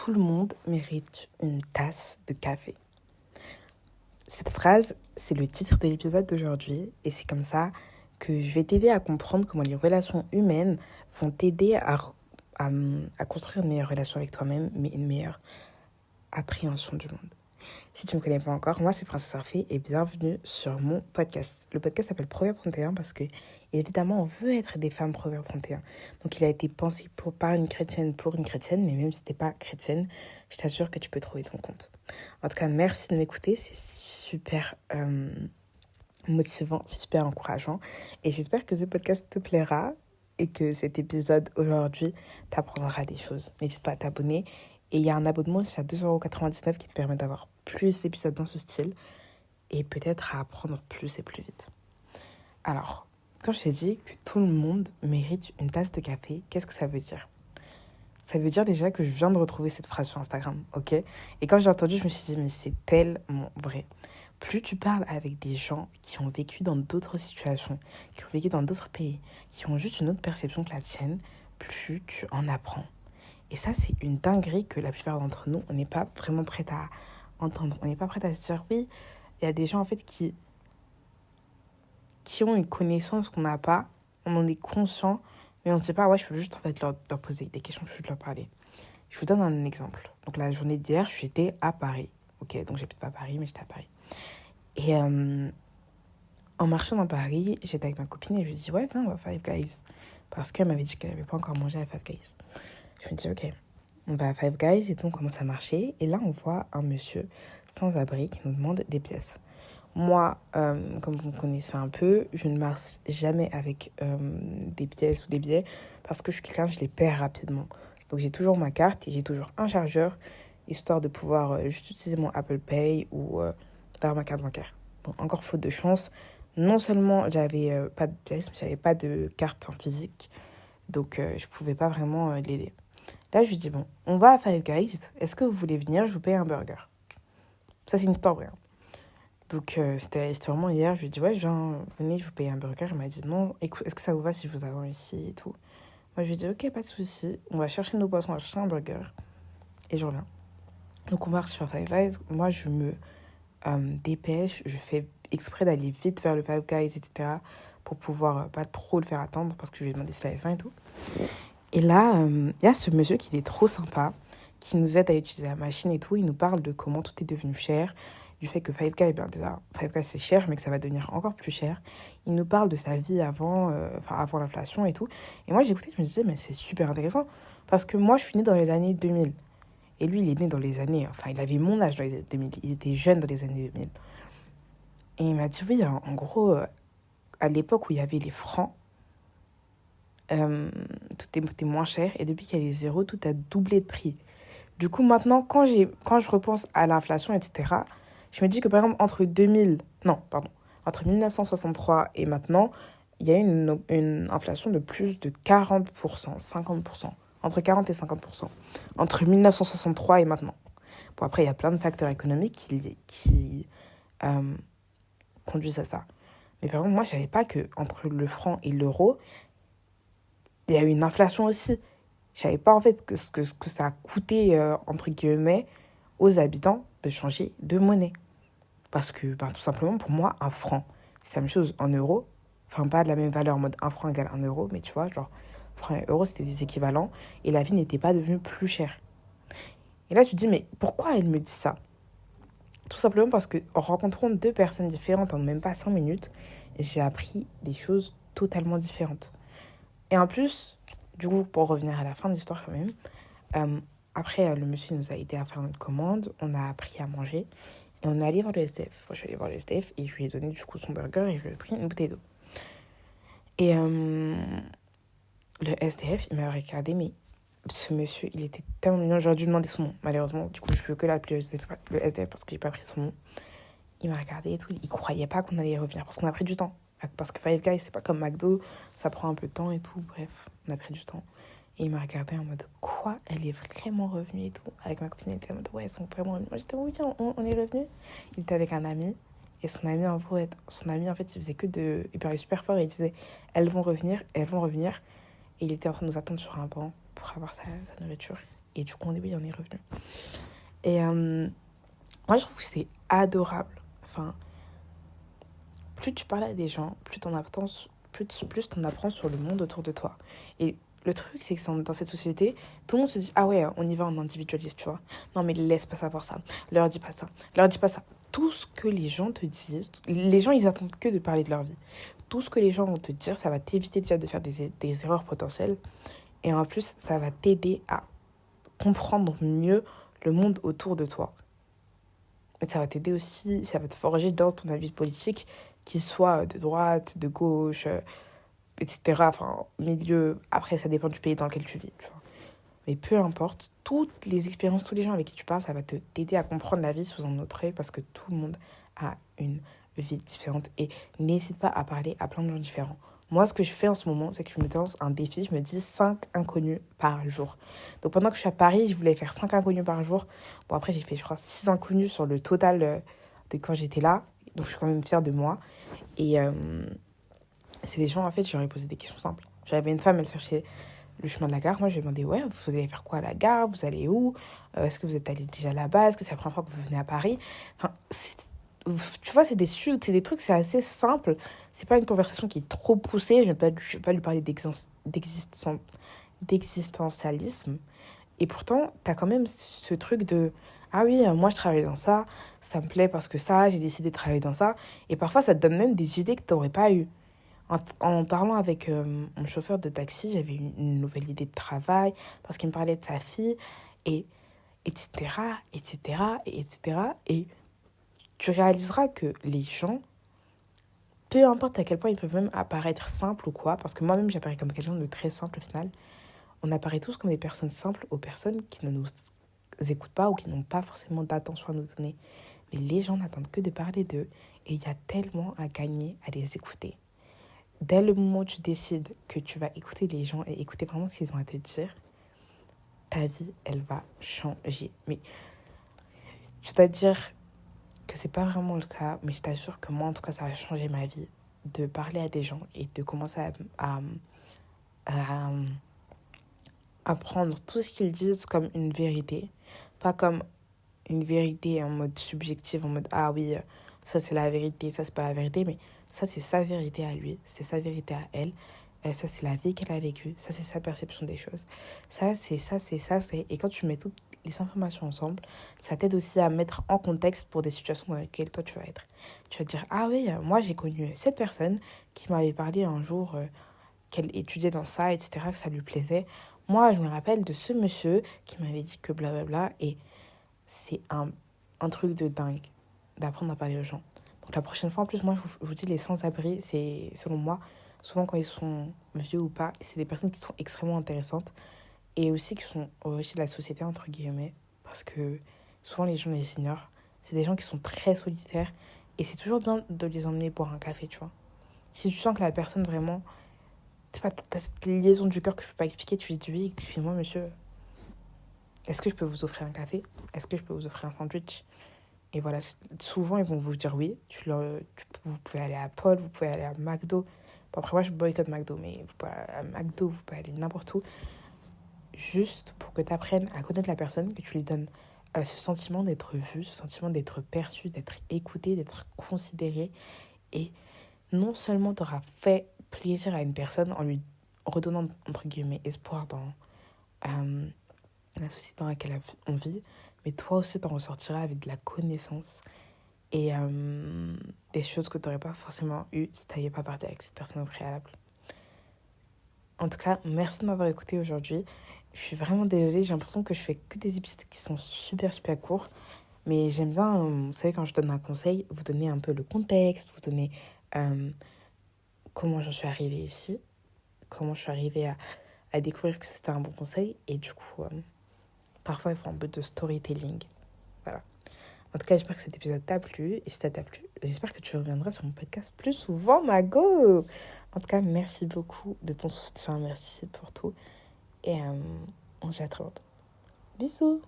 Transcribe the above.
tout le monde mérite une tasse de café. Cette phrase, c'est le titre de l'épisode d'aujourd'hui et c'est comme ça que je vais t'aider à comprendre comment les relations humaines vont t'aider à construire une meilleure relation avec toi-même, mais une meilleure appréhension du monde. Si tu ne me connais pas encore, moi c'est Princesse Arfée et bienvenue sur mon podcast. Le podcast s'appelle Proverbe 31 parce que, évidemment, on veut être des femmes Proverbe 31. Donc il a été pensé par une chrétienne pour une chrétienne, mais même si tu n'es pas chrétienne, je t'assure que tu peux trouver ton compte. En tout cas, merci de m'écouter, c'est super motivant, c'est super encourageant et j'espère que ce podcast te plaira et que cet épisode aujourd'hui t'apprendra des choses. N'hésite pas à t'abonner. Et il y a un abonnement aussi à 2,99 € qui te permet d'avoir plus d'épisodes dans ce style et peut-être à apprendre plus et plus vite. Alors, quand je t'ai dit que tout le monde mérite une tasse de café, qu'est-ce que ça veut dire ? Ça veut dire déjà que je viens de retrouver cette phrase sur Instagram, ok ? Et quand j'ai entendu, je me suis dit, mais c'est tellement vrai. Plus tu parles avec des gens qui ont vécu dans d'autres situations, qui ont vécu dans d'autres pays, qui ont juste une autre perception que la tienne, plus tu en apprends. Et ça, c'est une dinguerie que la plupart d'entre nous, on n'est pas vraiment prêt à entendre. On n'est pas prêt à se dire, oui, il y a des gens en fait qui ont une connaissance qu'on n'a pas, on en est conscient, mais on ne se dit pas, ouais, je peux juste en fait leur poser des questions, je peux leur parler. Je vous donne un exemple. Donc la journée d'hier, j'étais à Paris. Ok, donc j'habite pas à Paris, mais j'étais à Paris. Et en marchant dans Paris, j'étais avec ma copine et je lui ai dit, ouais, viens, on va Five Guys. Parce qu'elle m'avait dit qu'elle n'avait pas encore mangé à Five Guys. Je me dis, ok, on va à Five Guys et donc on commence à marcher. Et là, on voit un monsieur sans abri qui nous demande des pièces. Moi, comme vous me connaissez un peu, je ne marche jamais avec des pièces ou des billets parce que je suis quelqu'un, je les perds rapidement. Donc j'ai toujours ma carte et j'ai toujours un chargeur, histoire de pouvoir juste utiliser mon Apple Pay ou d'avoir ma carte bancaire. Bon, encore faute de chance, non seulement j'avais pas de pièces, mais j'avais pas de carte en physique. Donc je pouvais pas vraiment l'aider. Là, je lui dis, bon, on va à Five Guys. Est-ce que vous voulez venir ? Je vous paye un burger. Ça, c'est une histoire vraie. Donc, c'était vraiment hier. Je lui ai dit, ouais, venez, je vous paye un burger. Il m'a dit, non, écoute, est-ce que ça vous va si je vous attends ici et tout ? Moi, je lui ai dit, ok, pas de souci. On va chercher nos boissons, on va chercher un burger. Et je reviens. Donc, on marche sur Five Guys. Moi, je me dépêche. Je fais exprès d'aller vite vers le Five Guys, etc. pour pouvoir pas trop le faire attendre parce que je lui ai demandé s'il avait faim et tout. Et là, il y a ce monsieur qui est trop sympa, qui nous aide à utiliser la machine et tout. Il nous parle de comment tout est devenu cher, du fait que Five Guys, déjà, Five Guys c'est cher, mais que ça va devenir encore plus cher. Il nous parle de sa vie avant l'inflation et tout. Et moi, j'écoutais, je me disais, mais c'est super intéressant. Parce que moi, je suis née dans les années 2000. Et lui, il est né dans les années... Enfin, il avait mon âge dans les années 2000. Il était jeune dans les années 2000. Et il m'a dit, oui, en gros, à l'époque où il y avait les francs, tout était moins cher et depuis qu'il y a les zéros, tout a doublé de prix. Du coup, maintenant, quand je repense à l'inflation, etc., je me dis que, par exemple, entre 1963 et maintenant, il y a une inflation de plus de 40%, 50%, entre 40 et 50%, entre 1963 et maintenant. Bon, après, il y a plein de facteurs économiques qui conduisent à ça. Mais par exemple, moi, je ne savais pas qu'entre le franc et l'euro, il y a eu une inflation aussi. Je savais pas en fait que ça a coûté, entre guillemets, aux habitants de changer de monnaie. Parce que, tout simplement, pour moi, un franc, c'est la même chose en euros. Enfin, pas de la même valeur en mode un franc égale un euro, mais tu vois, genre, franc et euro, c'était des équivalents. Et la vie n'était pas devenue plus chère. Et là, tu te dis, mais pourquoi elle me dit ça ? Tout simplement parce qu'en rencontrant deux personnes différentes en même pas 5 minutes, j'ai appris des choses totalement différentes. Et en plus, du coup, pour revenir à la fin de l'histoire quand même, après, le monsieur nous a aidé à faire notre commande, on a appris à manger et on est allé voir le SDF. Moi, je suis allée voir le SDF et je lui ai donné du coup son burger et je lui ai pris une bouteille d'eau. Et le SDF, il m'a regardé, mais ce monsieur, il était tellement mignon, j'aurais dû demander son nom. Malheureusement, du coup, je ne peux que l'appeler le SDF parce que j'ai pas pris son nom. Il m'a regardé et tout, il croyait pas qu'on allait y revenir parce qu'on a pris du temps. Parce que Five Guys, c'est pas comme McDo, ça prend un peu de temps et tout. Bref, on a pris du temps. Et il m'a regardé en mode, quoi ? Elle est vraiment revenue et tout. Avec ma copine, elle était en mode, ouais, elles sont vraiment revenues. Moi, j'étais, oui, tiens, on est revenus. Il était avec un ami. Et son ami, en fait, il faisait que de... Il parlait super fort et il disait, elles vont revenir, elles vont revenir. Et il était en train de nous attendre sur un banc pour avoir sa nourriture. Et du coup, au début, il en est revenu. Et moi, je trouve que c'est adorable. Enfin, plus tu parles à des gens, plus t'en apprends, plus t'en apprends sur le monde autour de toi. Et le truc, c'est que dans cette société, tout le monde se dit, ah ouais, on y va en individualiste, tu vois. Non, mais laisse pas savoir ça. Leur dis pas ça. Leur dis pas ça. Tout ce que les gens te disent, les gens, ils attendent que de parler de leur vie. Tout ce que les gens vont te dire, ça va t'éviter déjà de faire des erreurs potentielles. Et en plus, ça va t'aider à comprendre mieux le monde autour de toi. Et ça va t'aider aussi, ça va te forger dans ton avis politique, qu'il soit de droite, de gauche, etc. Enfin, milieu, après, ça dépend du pays dans lequel tu vis, tu vois. Mais peu importe, toutes les expériences, tous les gens avec qui tu parles, ça va t'aider à comprendre la vie sous un autre œil parce que tout le monde a une vie différente. Et n'hésite pas à parler à plein de gens différents. Moi, ce que je fais en ce moment, c'est que je me lance un défi. Je me dis 5 inconnus par jour. Donc, pendant que je suis à Paris, je voulais faire 5 inconnus par jour. Bon, après, j'ai fait, je crois, 6 inconnus sur le total de quand j'étais là. Donc, je suis quand même fière de moi. Et c'est des gens, en fait, j'aurais posé des questions simples. J'avais une femme, elle cherchait le chemin de la gare. Moi, je lui ai demandé, ouais, vous allez faire quoi à la gare? Vous allez où? Est-ce que vous êtes allé déjà là-bas? Est-ce que c'est la première fois que vous venez à Paris? Enfin, tu vois, c'est des trucs, c'est assez simple. C'est pas une conversation qui est trop poussée. Je vais pas lui parler d'existentialisme. Et pourtant, t'as quand même ce truc de, ah oui, moi je travaille dans ça, ça me plaît parce que ça, j'ai décidé de travailler dans ça. Et parfois, ça te donne même des idées que t'aurais pas eues. En parlant avec mon chauffeur de taxi, j'avais une nouvelle idée de travail parce qu'il me parlait de sa fille, et etc., etc., et etc. Et tu réaliseras que les gens, peu importe à quel point ils peuvent même apparaître simples ou quoi, parce que moi-même j'apparais comme quelqu'un de très simple au final, on apparaît tous comme des personnes simples aux personnes qui ne nous écoutent pas ou qui n'ont pas forcément d'attention à nous donner. Mais les gens n'attendent que de parler d'eux et il y a tellement à gagner à les écouter. Dès le moment où tu décides que tu vas écouter les gens et écouter vraiment ce qu'ils ont à te dire, ta vie, elle va changer. Mais je dois dire que c'est pas vraiment le cas, mais je t'assure que moi, en tout cas, ça a changé ma vie de parler à des gens et de commencer à prendre tout ce qu'ils disent comme une vérité, pas comme une vérité en mode subjectif, en mode ah oui, ça c'est la vérité, ça c'est pas la vérité, mais ça c'est sa vérité à lui, c'est sa vérité à elle, ça c'est la vie qu'elle a vécue, ça c'est sa perception des choses, ça c'est ça, c'est ça, c'est... Et quand tu mets toutes les informations ensemble, ça t'aide aussi à mettre en contexte pour des situations dans lesquelles toi tu vas être. Tu vas te dire, ah oui, moi j'ai connu cette personne qui m'avait parlé un jour qu'elle étudiait dans ça, etc., que ça lui plaisait. Moi, je me rappelle de ce monsieur qui m'avait dit que blablabla, et c'est un truc de dingue d'apprendre à parler aux gens. Donc la prochaine fois, en plus, moi, je vous dis, les sans-abri, c'est, selon moi, souvent quand ils sont vieux ou pas, c'est des personnes qui sont extrêmement intéressantes et aussi qui sont au-dessus de la société, entre guillemets, parce que souvent les gens les ignorent. C'est des gens qui sont très solitaires et c'est toujours bien de les emmener boire un café, tu vois. Si tu sens que la personne vraiment, tu sais pas, t'as cette liaison du cœur que je peux pas expliquer, tu lui dis oui, tu fais moi, monsieur, est-ce que je peux vous offrir un café? Est-ce que je peux vous offrir un sandwich? Et voilà, souvent, ils vont vous dire oui. Vous pouvez aller à Paul, vous pouvez aller à McDo. Bon, après, moi, je boycotte McDo, mais vous pouvez aller à McDo, vous pouvez aller n'importe où. Juste pour que tu apprennes à connaître la personne, que tu lui donnes ce sentiment d'être vu, ce sentiment d'être perçu, d'être écouté, d'être considéré. Et non seulement tu auras fait plaisir à une personne en lui redonnant, entre guillemets, espoir dans la société dans laquelle on vit, mais toi aussi t'en ressortiras avec de la connaissance et des choses que tu n'aurais pas forcément eues si tu n'avais pas parlé avec cette personne au préalable. En tout cas, merci de m'avoir écouté aujourd'hui. Je suis vraiment désolée, j'ai l'impression que je fais que des épisodes qui sont super super courts, mais j'aime bien, vous savez, quand je donne un conseil, vous donner un peu le contexte, vous donner comment j'en suis arrivée ici, comment je suis arrivée à découvrir que c'était un bon conseil, et du coup... parfois, il faut un peu de storytelling. Voilà. En tout cas, j'espère que cet épisode t'a plu. Et si ça t'a plu, j'espère que tu reviendras sur mon podcast plus souvent, Mago. En tout cas, merci beaucoup de ton soutien. Merci pour tout. Et on se dit à très bientôt. Bisous.